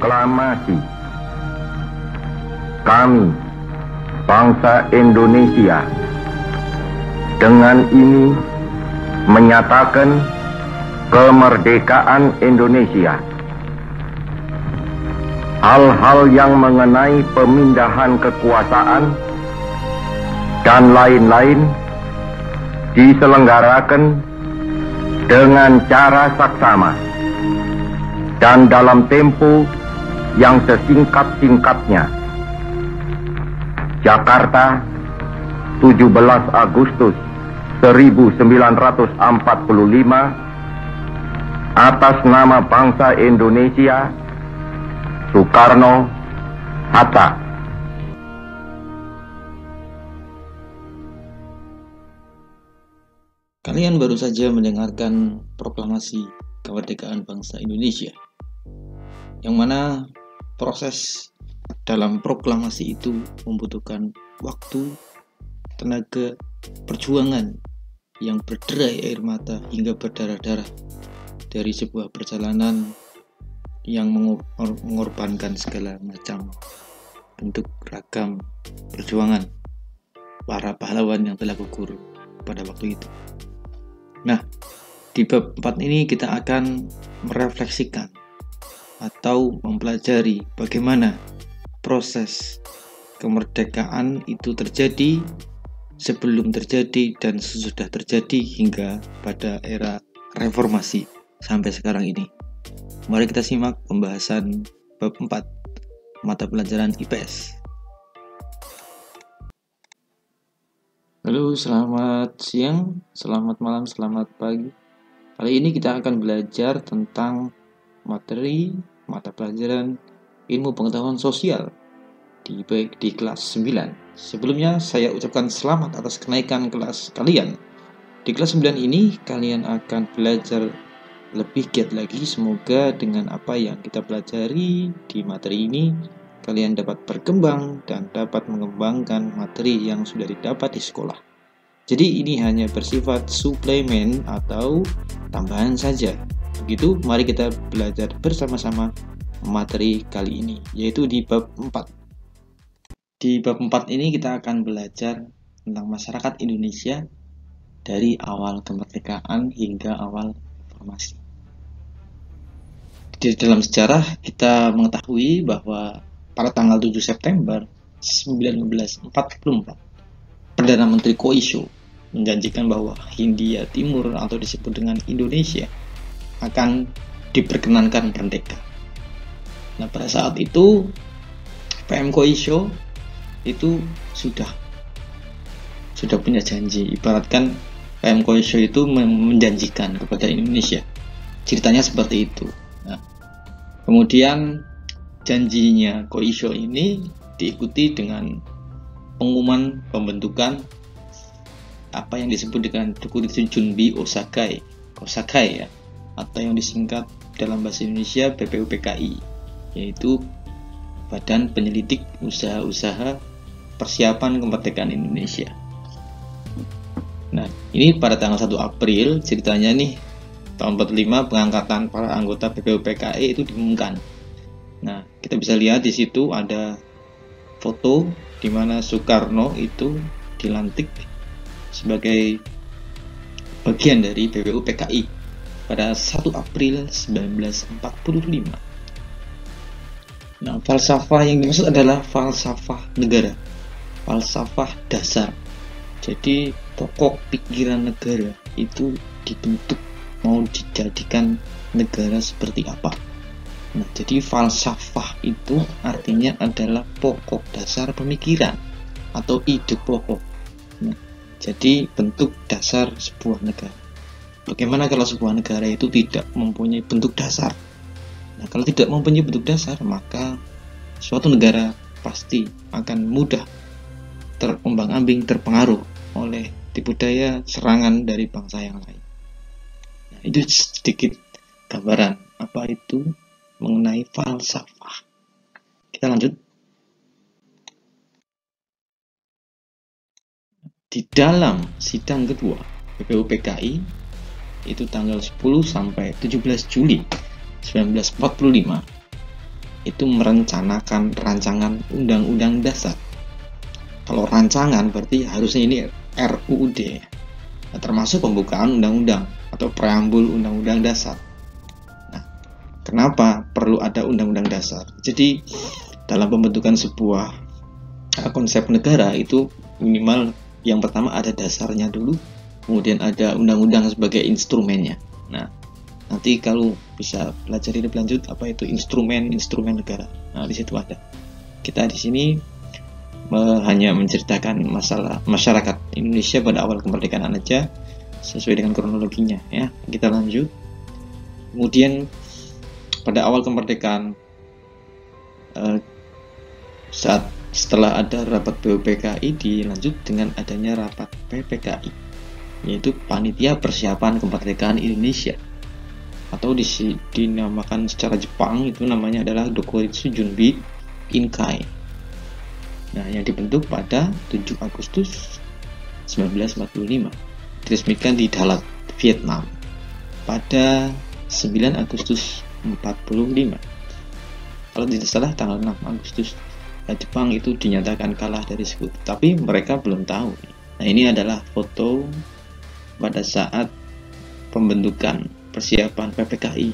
proklamasi. Kami, bangsa Indonesia, dengan ini menyatakan kemerdekaan Indonesia. Hal-hal yang mengenai pemindahan kekuasaan dan lain-lain diselenggarakan dengan cara saksama dan dalam tempo yang sesingkat-singkatnya. Jakarta, 17 Agustus 1945, atas nama bangsa Indonesia, Soekarno Hatta. Kalian baru saja mendengarkan proklamasi kemerdekaan bangsa Indonesia, yang mana proses dalam proklamasi itu membutuhkan waktu, tenaga, perjuangan yang berderai air mata hingga berdarah-darah dari sebuah perjalanan yang mengorbankan segala macam bentuk ragam perjuangan para pahlawan yang telah gugur pada waktu itu. Nah, di bab 4 ini kita akan merefleksikan atau mempelajari bagaimana proses kemerdekaan itu terjadi, sebelum terjadi, dan sesudah terjadi hingga pada era reformasi sampai sekarang ini. Mari kita simak pembahasan bab 4 mata pelajaran IPS. Halo, selamat siang, selamat malam, selamat pagi. Kali ini kita akan belajar tentang materi mata pelajaran ilmu pengetahuan sosial di kelas 9. Sebelumnya saya ucapkan selamat atas kenaikan kelas kalian. Di kelas 9 ini kalian akan belajar lebih giat lagi. Semoga dengan apa yang kita pelajari di materi ini kalian dapat berkembang dan dapat mengembangkan materi yang sudah didapat di sekolah. Jadi ini hanya bersifat suplemen atau tambahan saja. Begitu, mari kita belajar bersama-sama materi kali ini, yaitu di bab 4. Di bab 4 ini kita akan belajar tentang masyarakat Indonesia dari awal kemerdekaan hingga awal reformasi. Di dalam sejarah kita mengetahui bahwa pada tanggal 7 September 1944, Perdana Menteri Koisho menjanjikan bahwa Hindia Timur atau disebut dengan Indonesia akan diperkenankan merdeka. Nah, pada saat itu PM Koisho itu sudah punya janji. Ibaratkan PM Koisho itu menjanjikan kepada Indonesia. Ceritanya seperti itu. Nah, kemudian janjinya Koisho ini diikuti dengan pengumuman pembentukan apa yang disebut dengan Dokuritsu Junbi Osakai ya, atau yang disingkat dalam bahasa Indonesia BPUPKI, yaitu Badan Penyelidik Usaha-Usaha Persiapan Kemerdekaan Indonesia. Nah, ini pada tanggal 1 April ceritanya nih, tahun 45 pengangkatan para anggota BPUPKI itu diumumkan. Nah, kita bisa lihat di situ ada foto di mana Soekarno itu dilantik sebagai bagian dari BPUPKI pada 1 April 1945. Nah, falsafah yang dimaksud adalah falsafah negara, falsafah dasar. Jadi pokok pikiran negara itu dibentuk mau dijadikan negara seperti apa. Nah, jadi falsafah itu artinya adalah pokok dasar pemikiran atau ide pokok. Nah, jadi bentuk dasar sebuah negara. Bagaimana kalau sebuah negara itu tidak mempunyai bentuk dasar? Nah, kalau tidak mempunyai bentuk dasar, maka suatu negara pasti akan mudah terombang-ambing, terpengaruh oleh tipu daya serangan dari bangsa yang lain. Nah, itu sedikit gambaran apa itu mengenai falsafah. Kita lanjut. Di dalam sidang kedua BPUPKI itu tanggal 10 sampai 17 Juli 1945, itu merencanakan rancangan undang-undang dasar. Kalau rancangan berarti harusnya ini RUUD, nah, termasuk pembukaan undang-undang atau preambul undang-undang dasar. Nah, kenapa perlu ada undang-undang dasar? Jadi dalam pembentukan sebuah konsep negara itu minimal yang pertama ada dasarnya dulu, kemudian ada undang-undang sebagai instrumennya. Nah, nanti kalau bisa pelajari lebih lanjut apa itu instrumen negara. Nah, di situ ada. Kita di sini hanya menceritakan masalah masyarakat Indonesia pada awal kemerdekaan aja sesuai dengan kronologinya ya. Kita lanjut. Kemudian pada awal kemerdekaan setelah ada rapat BPKI dilanjut dengan adanya rapat PPKI, yaitu Panitia Persiapan Kemerdekaan Indonesia, atau dinamakan secara Jepang itu namanya adalah Dokuritsu Junbi Inkai. Nah, yang dibentuk pada 7 Agustus 1945, diresmikan di Dalat, Vietnam pada 9 Agustus 45. Kalau tidak salah tanggal 6 Agustus Jepang itu dinyatakan kalah dari Sekutu, tapi mereka belum tahu. Nah, ini adalah foto pada saat pembentukan persiapan PPKI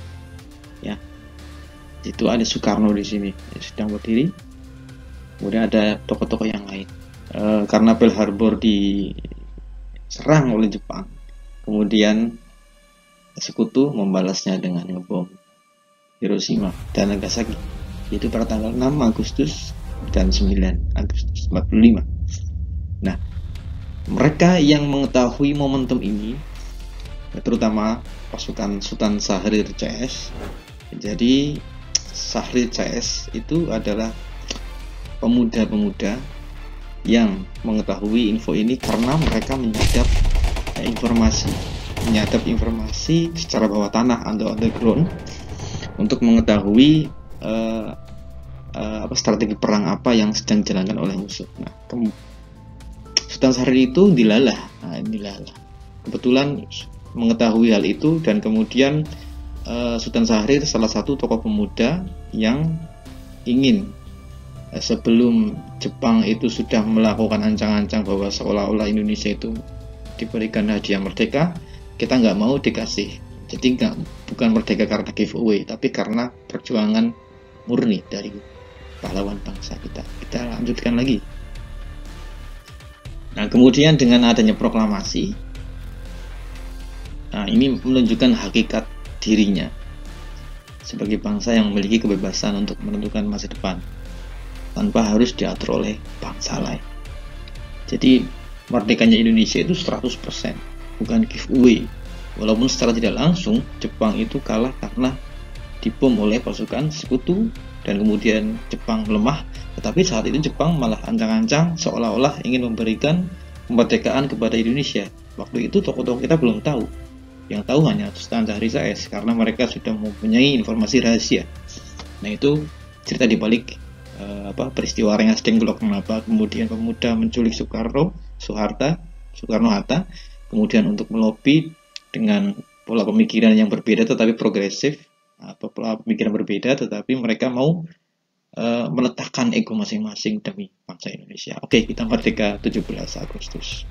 ya. Itu ada Soekarno di sini yang sedang berdiri. Kemudian ada tokoh-tokoh yang lain. Karena Pearl Harbor diserang oleh Jepang, kemudian Sekutu membalasnya dengan ngebom Hiroshima dan Nagasaki, yaitu pada tanggal 6 Agustus dan 9 Agustus 45. Nah, mereka yang mengetahui momentum ini, terutama pasukan Sultan Syahrir CS. Jadi Syahrir CS itu adalah pemuda-pemuda yang mengetahui info ini karena mereka menyadap informasi secara bawah tanah atau underground untuk mengetahui strategi perang apa yang sedang dijalankan oleh musuh. Nah, Sultan Syahrir itu dilalah. Kebetulan mengetahui hal itu, dan kemudian Sultan Syahrir salah satu tokoh pemuda yang ingin sebelum Jepang itu sudah melakukan ancang-ancang bahwa seolah-olah Indonesia itu diberikan hadiah merdeka, kita nggak mau dikasih. Jadi bukan merdeka karena giveaway, tapi karena perjuangan murni dari pahlawan bangsa kita. Kita lanjutkan lagi. Nah, kemudian dengan adanya proklamasi, nah ini menunjukkan hakikat dirinya sebagai bangsa yang memiliki kebebasan untuk menentukan masa depan tanpa harus diatur oleh bangsa lain. Jadi merdekanya Indonesia itu 100%, bukan giveaway. Walaupun secara tidak langsung Jepang itu kalah karena dibom oleh pasukan Sekutu dan kemudian Jepang melemah, tetapi saat itu Jepang malah ancang-ancang seolah-olah ingin memberikan kemerdekaan kepada Indonesia. Waktu itu tokoh-tokoh kita belum tahu. Yang tahu hanya Sultan Syahrir CS karena mereka sudah mempunyai informasi rahasia. Nah, itu cerita di balik peristiwa Rengas Dengklok, kenapa kemudian pemuda menculik Soekarno-Hatta, kemudian untuk melobi dengan pola pemikiran yang berbeda tetapi progresif, atau pola pemikiran berbeda tetapi mereka mau meletakkan ego masing-masing demi bangsa Indonesia. Oke, kita merdeka 17 Agustus.